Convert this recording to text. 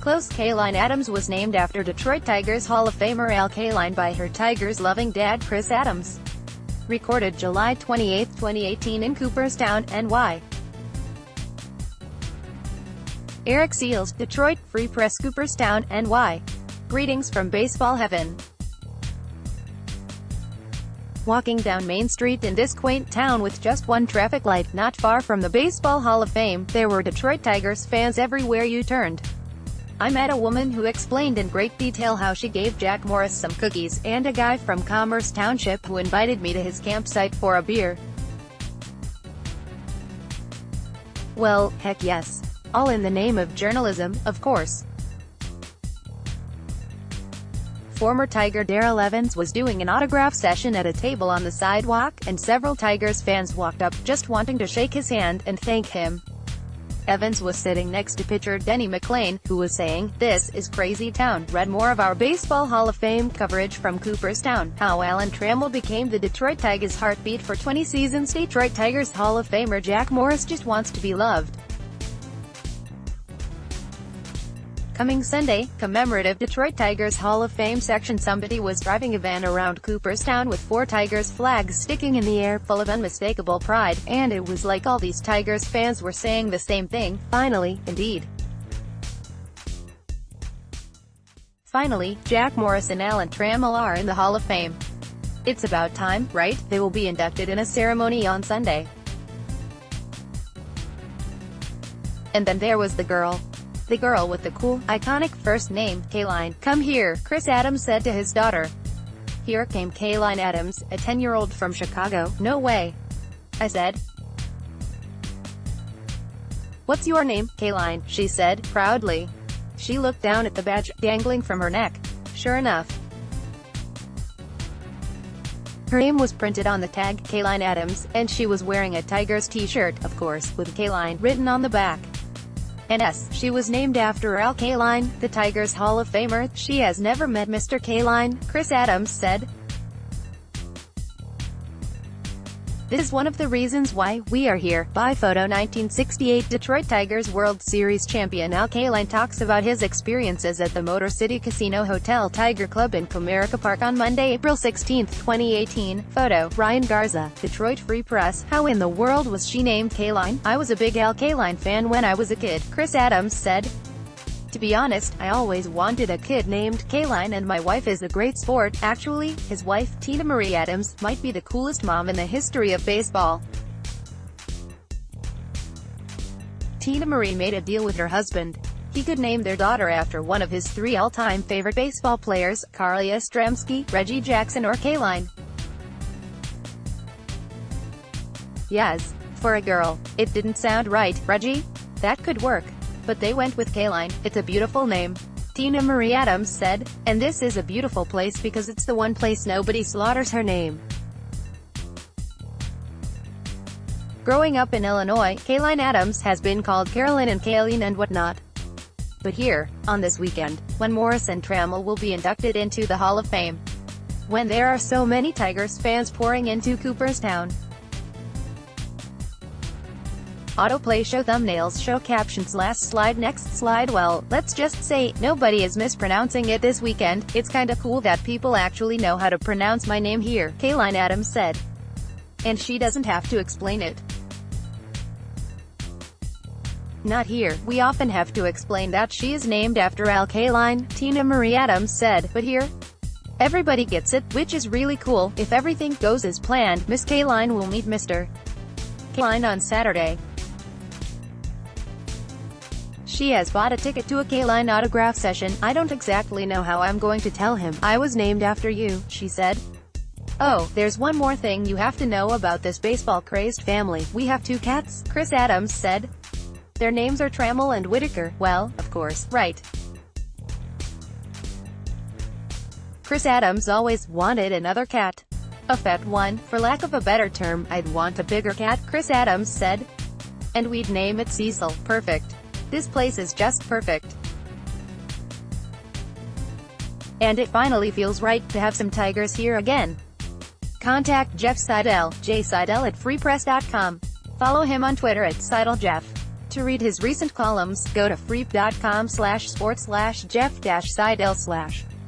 close. Kaline Adams was named after Detroit Tigers Hall of Famer Al Kaline by her Tigers-loving dad Chris Adams. Recorded July 28, 2018 in Cooperstown, NY. Eric Seals, Detroit, Free Press Cooperstown, NY. Greetings from baseball heaven. Walking down Main Street in this quaint town with just one traffic light, not far from the Baseball Hall of Fame, there were Detroit Tigers fans everywhere you turned. I met a woman who explained in great detail how she gave Jack Morris some cookies, and a guy from Commerce Township who invited me to his campsite for a beer. Well, heck yes. All in the name of journalism, of course. Former Tiger Darrell Evans was doing an autograph session at a table on the sidewalk, and several Tigers fans walked up, just wanting to shake his hand and thank him. Evans was sitting next to pitcher Denny McLain, who was saying, "This is crazy town." Read more of our Baseball Hall of Fame coverage from Cooperstown. How Alan Trammell became the Detroit Tigers' heartbeat for 20 seasons. Detroit Tigers Hall of Famer Jack Morris just wants to be loved. Coming Sunday, commemorative Detroit Tigers Hall of Fame section. Somebody was driving a van around Cooperstown with 4 Tigers flags sticking in the air, full of unmistakable pride, and it was like all these Tigers fans were saying the same thing. Finally, indeed. Finally, Jack Morris and Alan Trammell are in the Hall of Fame. It's about time, right? They will be inducted in a ceremony on Sunday. And then there was the girl. The girl with the cool, iconic first name, Kaline. "Come here," Chris Adams said to his daughter. Here came Kaline Adams, a 10-year-old from Chicago. "No way," I said. "What's your name, Kaline?" she said, proudly. She looked down at the badge, dangling from her neck. Sure enough, her name was printed on the tag, Kaline Adams, and she was wearing a Tigers t-shirt, of course, with Kaline written on the back. And yes, she was named after Al Kaline, the Tigers Hall of Famer. She has never met Mr. Kaline, Chris Adams said. "This is one of the reasons why we are here." By photo. 1968 Detroit Tigers World Series champion Al Kaline talks about his experiences at the Motor City Casino Hotel Tiger Club in Comerica Park on Monday, April 16, 2018. Photo. Ryan Garza, Detroit Free Press. "How in the world was she named Kaline? I was a big Al Kaline fan when I was a kid," Chris Adams said. "To be honest, I always wanted a kid named Kaline, and my wife is a great sport. Actually, his wife, Tina Marie Adams, might be the coolest mom in the history of baseball." Tina Marie made a deal with her husband. He could name their daughter after one of his 3 all-time favorite baseball players, Carly Yastrzemski, Reggie Jackson or Kaline. Yes, for a girl, it didn't sound right. Reggie? That could work. But they went with Kaline. "It's a beautiful name," Tina Marie Adams said. "And this is a beautiful place because it's the one place nobody slaughters her name." Growing up in Illinois, Kaline Adams has been called Carolyn and Kaline and whatnot. But here, on this weekend, when Morris and Trammell will be inducted into the Hall of Fame, when there are so many Tigers fans pouring into Cooperstown. Autoplay show thumbnails show captions. Last slide. Next slide. Well, let's just say, nobody is mispronouncing it this weekend. It's kinda cool that people actually know how to pronounce my name here, Kaline Adams said. And she doesn't have to explain it. Not here. We often have to explain that she is named after Al Kaline, Tina Marie Adams said, but here, everybody gets it, which is really cool. If everything goes as planned, Miss Kaline will meet Mr. Kaline on Saturday. She has bought a ticket to a Kaline autograph session. "I don't exactly know how I'm going to tell him I was named after you," she said. "Oh, there's one more thing you have to know about this baseball-crazed family. We have 2 cats," Chris Adams said. "Their names are Trammell and Whitaker." "Well, of course, right." Chris Adams always wanted another cat. A fat one, for lack of a better term. "I'd want a bigger cat," Chris Adams said. "And we'd name it Cecil." "Perfect. This place is just perfect. And it finally feels right to have some Tigers here again." Contact Jeff Seidel, jseidel@freepress.com. Follow him on Twitter @SeidelJeff. To read his recent columns, go to freep.com/sports/jeff-seidel/.